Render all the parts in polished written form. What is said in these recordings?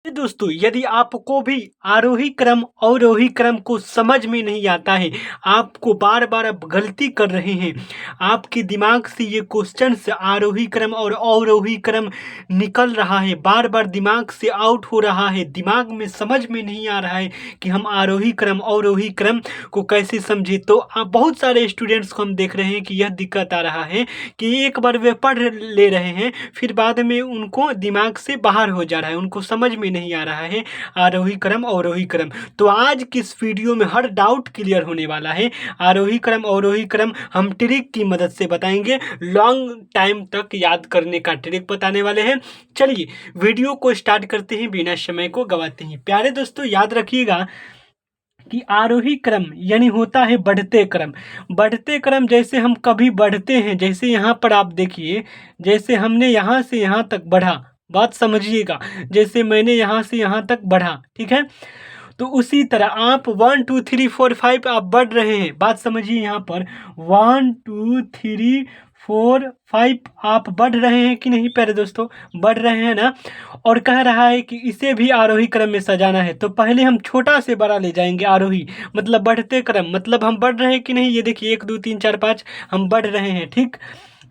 दोस्तों, यदि आपको भी आरोही क्रम अवरोही क्रम को समझ में नहीं आता है, आपको बार बार आप गलती कर रहे हैं, आपके दिमाग से ये क्वेश्चंस आरोही क्रम और अवरोही क्रम निकल रहा है, बार बार दिमाग से आउट हो रहा है, दिमाग में समझ में नहीं आ रहा है कि हम आरोही क्रम अवरोही क्रम को कैसे समझे। तो आप बहुत सारे स्टूडेंट्स को हम देख रहे हैं कि यह दिक्कत आ रहा है कि एक बार वे पढ़ ले रहे हैं, फिर बाद में उनको दिमाग से बाहर हो जा रहा है, उनको समझ में नहीं आ रहा है आरोही क्रम अवरोही क्रम। तो आज की इस वीडियो में हर डाउट क्लियर होने वाला है। आरोही क्रम अवरोही क्रम हम ट्रिक की मदद से बताएंगे, लॉन्ग टाइम तक याद करने का ट्रिक बताने वाले हैं। चलिए वीडियो को स्टार्ट करते हैं बिना समय को गवाते हैं। प्यारे दोस्तों, याद रखिएगा कि आरोही क्रम यानी होता है बढ़ते क्रम। बढ़ते क्रम जैसे हम कभी बढ़ते हैं, जैसे यहाँ पर आप देखिए, जैसे हमने यहाँ से यहाँ तक बढ़ा, बात समझिएगा, जैसे मैंने यहाँ से यहाँ तक बढ़ा, ठीक है। तो उसी तरह आप 1 2 3 4 5 आप बढ़ रहे हैं, बात समझिए। यहाँ पर 1 2 3 4 5 आप बढ़ रहे हैं कि नहीं प्यारे दोस्तों, बढ़ रहे हैं ना। और कह रहा है कि इसे भी आरोही क्रम में सजाना है, तो पहले हम छोटा से बड़ा ले जाएंगे। आरोही मतलब बढ़ते क्रम, मतलब हम बढ़ रहे हैं कि नहीं, ये देखिए 1 2 3 4 5 हम बढ़ रहे हैं, ठीक।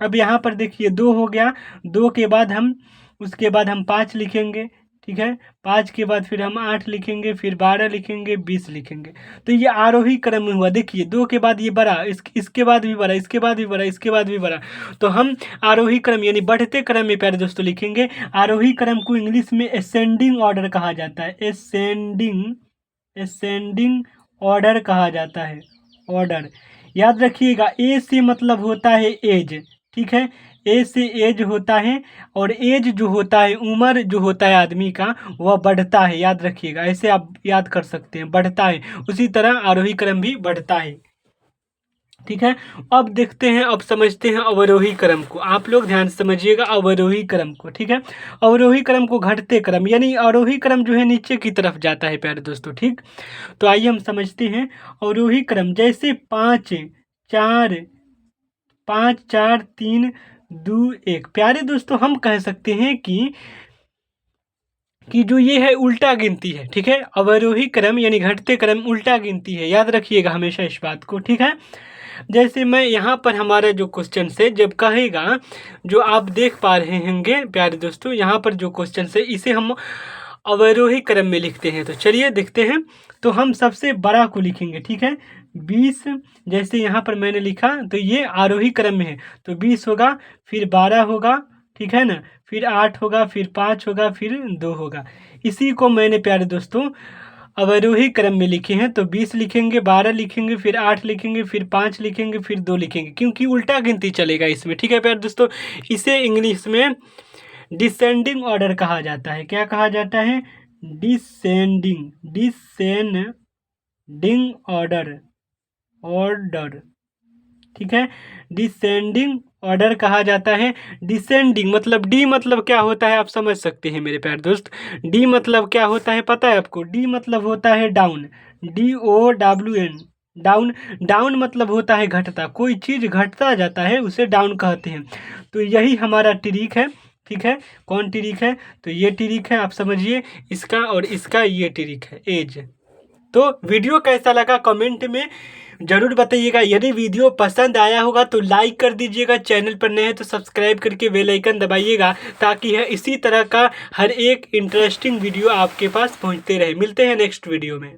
अब यहाँ पर देखिए 2 हो गया, 2 के बाद हम उसके बाद हम 5 लिखेंगे, ठीक है। 5 के बाद फिर हम 8 लिखेंगे, फिर 12 लिखेंगे, 20 लिखेंगे। तो ये आरोही क्रम में हुआ। देखिए 2 के बाद ये बढ़ा, इसके बाद भी बढ़ा, इसके बाद भी बढ़ा, इसके बाद भी बढ़ा। तो हम आरोही क्रम यानी बढ़ते क्रम में प्यारे दोस्तों लिखेंगे। आरोही क्रम को इंग्लिश में असेंडिंग ऑर्डर कहा जाता है। असेंडिंग ऑर्डर कहा जाता है, ऑर्डर। याद रखिएगा, ए से मतलब होता है एज, ठीक है। ए से एज होता है, और एज जो होता है, उम्र जो होता है आदमी का, वह बढ़ता है। याद रखिएगा, ऐसे आप याद कर सकते हैं, बढ़ता है। उसी तरह आरोही क्रम भी बढ़ता है, ठीक है। अब देखते हैं, अब समझते हैं अवरोही क्रम को। आप लोग ध्यान से समझिएगा अवरोही क्रम को, ठीक है। अवरोही क्रम को घटते क्रम यानी आरोही क्रम जो है नीचे की तरफ जाता है प्यारे दोस्तों, ठीक। तो आइए हम समझते हैं अवरोही क्रम। जैसे 5 4 3 2 1, प्यारे दोस्तों हम कह सकते हैं कि जो ये है उल्टा गिनती है, ठीक है। अवरोही क्रम यानी घटते क्रम उल्टा गिनती है, याद रखिएगा हमेशा इस बात को, ठीक है। जैसे मैं यहाँ पर हमारा जो क्वेश्चन है जब कहेगा, जो आप देख पा रहे होंगे प्यारे दोस्तों, यहाँ पर जो क्वेश्चन है इसे हम अवरोही क्रम में लिखते हैं। तो चलिए देखते हैं। तो हम सबसे बड़ा को लिखेंगे, ठीक है। 20 जैसे यहाँ पर मैंने लिखा, तो ये आरोही क्रम में है, तो 20 होगा, फिर 12 होगा, ठीक है ना, फिर 8 होगा, फिर 5 होगा, फिर 2 होगा। इसी को मैंने प्यारे दोस्तों अवरोही क्रम में लिखे हैं। तो 20 लिखेंगे, 12 लिखेंगे, फिर 8 लिखेंगे, फिर 5 लिखेंगे, फिर 2 लिखेंगे, क्योंकि उल्टा गिनती चलेगा इसमें, ठीक है प्यारे दोस्तों। इसे इंग्लिश में डिसेंडिंग ऑर्डर कहा जाता है। क्या कहा जाता है? डिसेंडिंग ऑर्डर, ठीक है। डिसेंडिंग ऑर्डर कहा जाता है। डिसेंडिंग मतलब डी मतलब क्या होता है, आप समझ सकते हैं मेरे प्यारे दोस्त। डी मतलब क्या होता है पता है आपको? डी मतलब होता है डाउन, DOWN, डाउन। डाउन मतलब होता है घटता, कोई चीज़ घटता जाता है उसे डाउन कहते हैं। तो यही हमारा ट्रिक है, ठीक है। कौन ट्रिक है? तो ये ट्रिक है, आप समझिए इसका, और इसका ये ट्रिक है, एज। तो वीडियो कैसा लगा कमेंट में ज़रूर बताइएगा। यदि वीडियो पसंद आया होगा तो लाइक कर दीजिएगा, चैनल पर नए हैं तो सब्सक्राइब करके बेल आइकन दबाइएगा, ताकि है इसी तरह का हर एक इंटरेस्टिंग वीडियो आपके पास पहुंचते रहे। मिलते हैं नेक्स्ट वीडियो में।